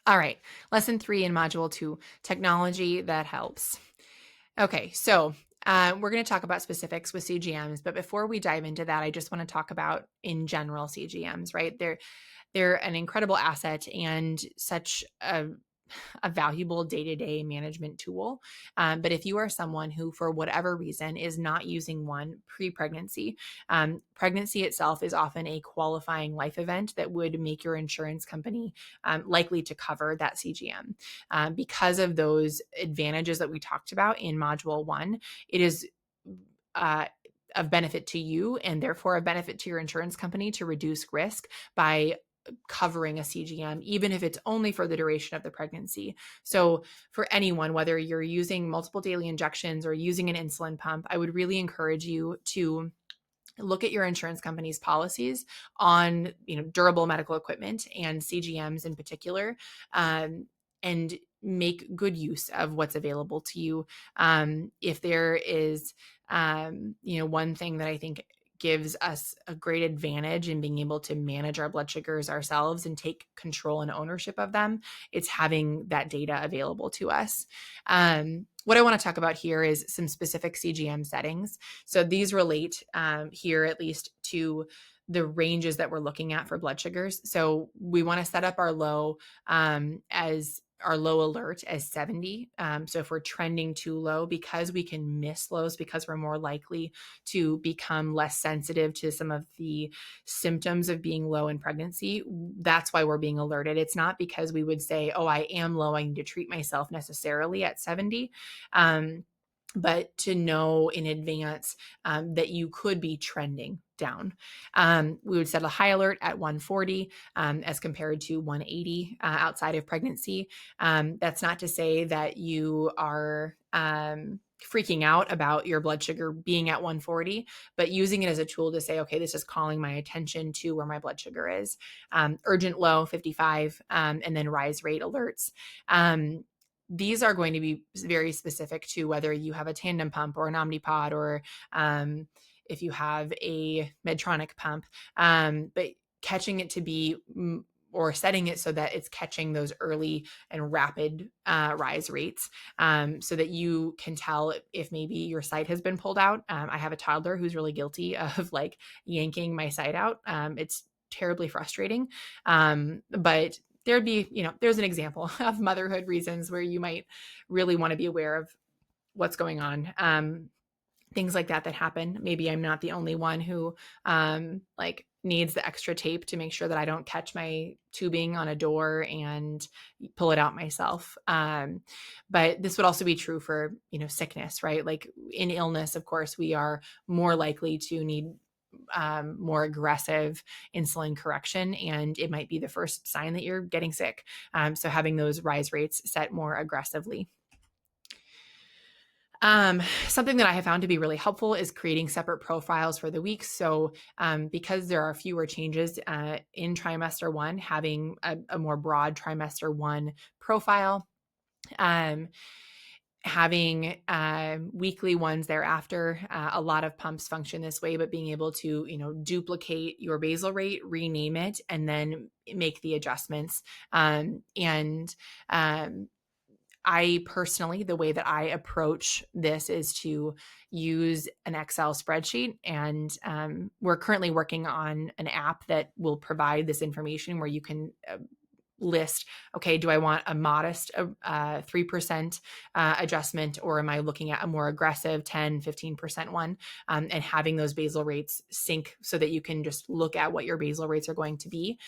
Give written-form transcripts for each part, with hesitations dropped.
All right. Lesson 3 in module 2, technology that helps. Okay. So we're going to talk about specifics with CGMs, but before we dive into that, I just want to talk about in general CGMs, right? They're an incredible asset and such a valuable day-to-day management tool. But if you are someone who, for whatever reason, is not using one pre-pregnancy, pregnancy itself is often a qualifying life event that would make your insurance company likely to cover that CGM. Because of those advantages that we talked about in Module 1, it is uh, of benefit to you and therefore a benefit to your insurance company to reduce risk by covering a CGM, even if it's only for the duration of the pregnancy. So, for anyone, whether you're using multiple daily injections or using an insulin pump, I would really encourage you to look at your insurance company's policies on durable medical equipment and CGMs in particular, and make good use of what's available to you. If there is one thing that I think gives us a great advantage in being able to manage our blood sugars ourselves and take control and ownership of them, it's having that data available to us. What I want to talk about here is some specific CGM settings. So these relate here at least to the ranges that we're looking at for blood sugars. So we want to set up our low as our low alert as 70. So if we're trending too low, because we can miss lows, because we're more likely to become less sensitive to some of the symptoms of being low in pregnancy, that's why we're being alerted. It's not because we would say, oh, I am low, I need to treat myself necessarily at 70. But to know in advance that you could be trending down. We would set a high alert at 140 as compared to 180 outside of pregnancy. That's not to say that you are freaking out about your blood sugar being at 140, but using it as a tool to say, okay, this is calling my attention to where my blood sugar is. Urgent low, 55, and then rise rate alerts. These are going to be very specific to whether you have a tandem pump or an Omnipod or if you have a Medtronic pump, but catching it to be or setting it so that it's catching those early and rapid rise rates so that you can tell if maybe your site has been pulled out. I have a toddler who's really guilty of like yanking my site out. It's terribly frustrating. But there'd be, there's an example of motherhood reasons where you might really want to be aware of what's going on. Things like that happen. Maybe I'm not the only one who like needs the extra tape to make sure that I don't catch my tubing on a door and pull it out myself. But this would also be true for, sickness, right? Like in illness, of course, we are more likely to need more aggressive insulin correction, and it might be the first sign that you're getting sick. So having those rise rates set more aggressively. Something that I have found to be really helpful is creating separate profiles for the weeks. So because there are fewer changes in trimester 1, having a more broad trimester 1 profile, having weekly ones thereafter. A lot of pumps function this way, but being able to, duplicate your basal rate, rename it, and then make the adjustments. I personally, the way that I approach this is to use an Excel spreadsheet. And we're currently working on an app that will provide this information where you can list, okay, do I want a modest 3% adjustment, or am I looking at a more aggressive 10, 15% one? And having those basal rates sync so that you can just look at what your basal rates are going to be.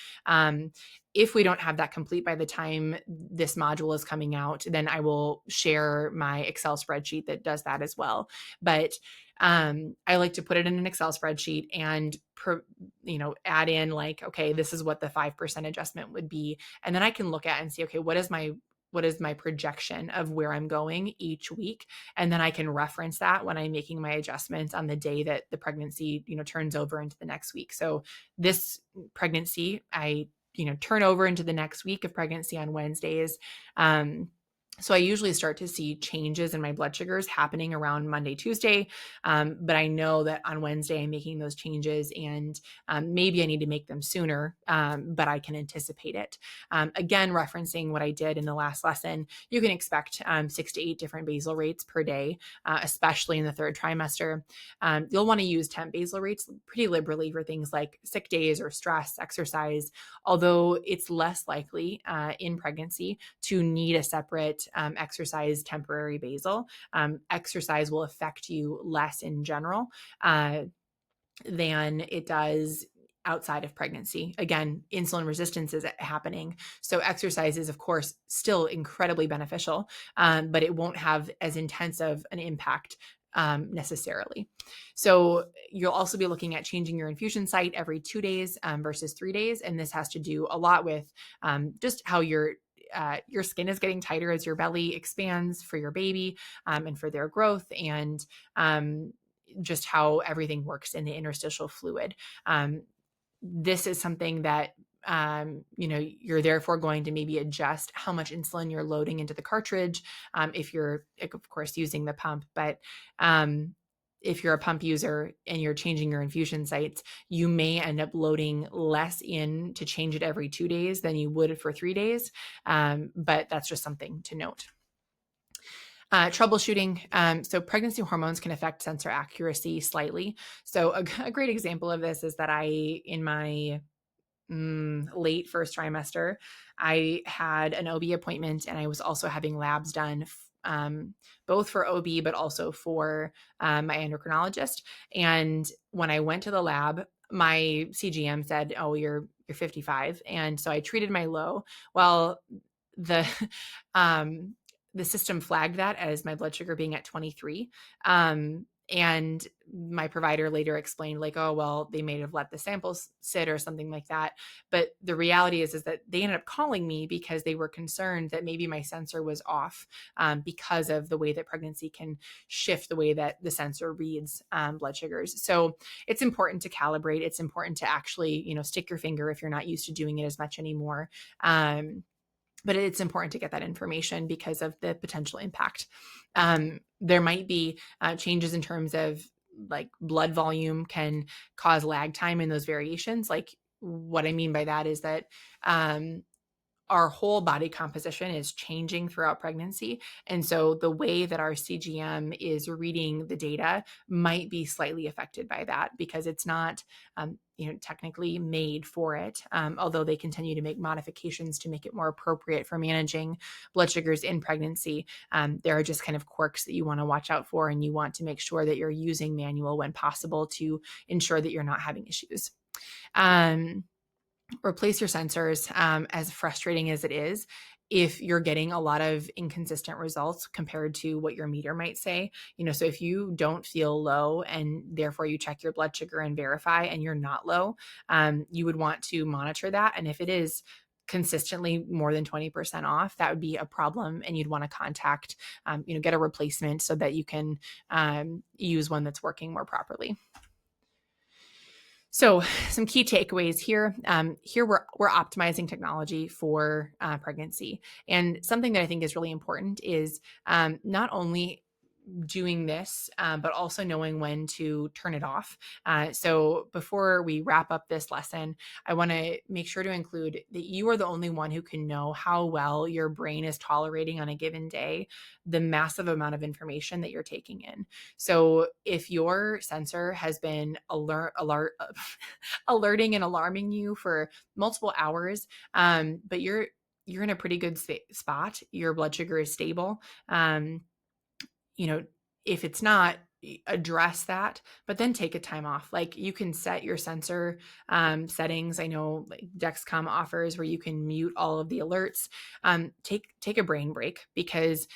If we don't have that complete by the time this module is coming out, then I will share my Excel spreadsheet that does that as well. But I like to put it in an Excel spreadsheet and, add in like, okay, this is what the 5% adjustment would be. And then I can look at and see, okay, what is my projection of where I'm going each week? And then I can reference that when I'm making my adjustments on the day that the pregnancy, turns over into the next week. So this pregnancy, I turn over into the next week of pregnancy on Wednesdays. So I usually start to see changes in my blood sugars happening around Monday, Tuesday. But I know that on Wednesday, I'm making those changes, and maybe I need to make them sooner, but I can anticipate it. Again, referencing what I did in the last lesson, you can expect 6 to 8 different basal rates per day, especially in the third trimester. You'll want to use temp basal rates pretty liberally for things like sick days or stress, exercise, although it's less likely in pregnancy to need a separate exercise temporary basal. Exercise will affect you less in general than it does outside of pregnancy. Again, insulin resistance is happening. So exercise is, of course, still incredibly beneficial, but it won't have as intense of an impact necessarily. So you'll also be looking at changing your infusion site every 2 days versus 3 days. And this has to do a lot with just how your skin is getting tighter as your belly expands for your baby and for their growth, and just how everything works in the interstitial fluid. This is something that you're therefore going to maybe adjust how much insulin you're loading into the cartridge if you're, of course, using the pump. But if you're a pump user and you're changing your infusion sites, you may end up loading less in to change it every 2 days than you would for 3 days. But that's just something to note. Troubleshooting. So pregnancy hormones can affect sensor accuracy slightly. So a great example of this is that in my late first trimester, I had an OB appointment, and I was also having labs done, both for OB, but also for my endocrinologist. And when I went to the lab, my CGM said, "Oh, you're 55." And so I treated my low. Well, the the system flagged that as my blood sugar being at 23. And my provider later explained, like, oh, well, they may have let the samples sit or something like that. But the reality is that they ended up calling me because they were concerned that maybe my sensor was off because of the way that pregnancy can shift the way that the sensor reads blood sugars. So it's important to calibrate. It's important to actually, stick your finger if you're not used to doing it as much anymore. But it's important to get that information because of the potential impact. There might be changes in terms of like blood volume can cause lag time in those variations. Like what I mean by that is that our whole body composition is changing throughout pregnancy. And so the way that our CGM is reading the data might be slightly affected by that because it's not, technically made for it. Although they continue to make modifications to make it more appropriate for managing blood sugars in pregnancy. There are just kind of quirks that you want to watch out for, and you want to make sure that you're using manual when possible to ensure that you're not having issues. Replace your sensors, as frustrating as it is. If you're getting a lot of inconsistent results compared to what your meter might say, so if you don't feel low and therefore you check your blood sugar and verify and you're not low, you would want to monitor that. And if it is consistently more than 20% off, that would be a problem, and you'd want to contact, get a replacement so that you can use one that's working more properly. So some key takeaways here. Here we're optimizing technology for pregnancy. And something that I think is really important is not only doing this, but also knowing when to turn it off. So before we wrap up this lesson, I want to make sure to include that you are the only one who can know how well your brain is tolerating on a given day the massive amount of information that you're taking in. So if your sensor has been alerting and alarming you for multiple hours, but you're in a pretty good spot, your blood sugar is stable. If it's not, address that, but then take a time off. Like you can set your sensor settings. I know like Dexcom offers where you can mute all of the alerts. Take a brain break, because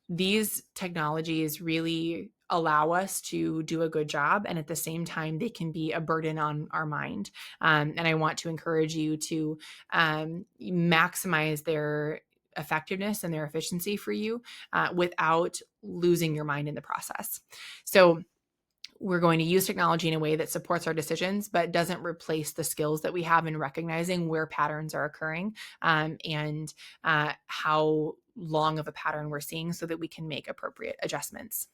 these technologies really allow us to do a good job, and at the same time they can be a burden on our mind. And I want to encourage you to maximize their effectiveness and their efficiency for you without losing your mind in the process. So we're going to use technology in a way that supports our decisions, but doesn't replace the skills that we have in recognizing where patterns are occurring and how long of a pattern we're seeing so that we can make appropriate adjustments.